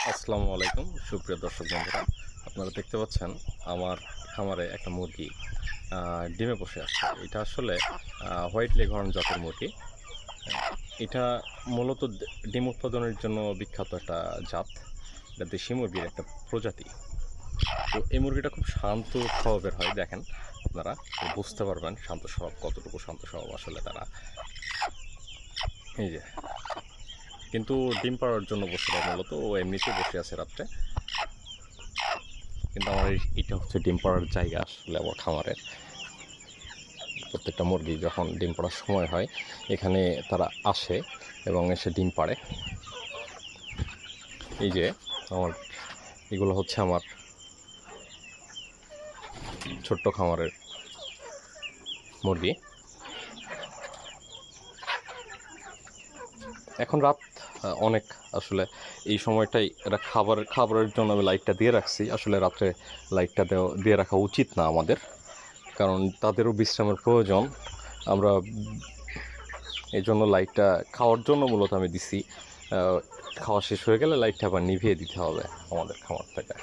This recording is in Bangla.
আসসালামু আলাইকুম সুপ্রিয় দর্শক বন্ধুরা, আপনারা দেখতে পাচ্ছেন আমার খামারে একটা মুরগি ডিমে বসে আছে। এটা আসলে হোয়াইট লেঘর্ন জাতের মুরগি। এটা মূলত ডিম উৎপাদনের জন্য বিখ্যাত একটা জাত। এটা দেশি মুরগির একটা প্রজাতি। তো এই মুরগিটা খুব শান্ত স্বভাবের হয়। দেখেন আপনারা বুঝতে পারবেন শান্ত স্বভাব, কতটুকু শান্ত স্বভাব আসলে তারা। এই যে, কিন্তু ডিম পাড়ার জন্য বসে না, মূলত ও এমনিতেই বসে আছে রাত্রে। কিন্তু আমার এটা হচ্ছে ডিম পাড়ার জায়গা আসলে আমার খামারের। প্রত্যেকটা মুরগি যখন ডিম পাড়ার সময় হয় এখানে তারা আসে এবং এসে ডিম পাড়ে। এই যে আমার এগুলো হচ্ছে আমার ছোট্ট খামারের মুরগি। এখন রাত অনেক, আসলে এই সময়টাই এরা খাবারের জন্য আমি লাইটটা দিয়ে রাখছি। আসলে রাত্রে লাইটটা দিয়ে রাখা উচিত না আমাদের, কারণ তাদেরও বিশ্রামের প্রয়োজন। আমরা এই জন্য লাইটটা খাওয়ার জন্য মূলত আমি দিছি। খাওয়া শেষ হয়ে গেলে লাইটটা আবার নিভিয়ে দিতে হবে আমাদের খামার থেকে।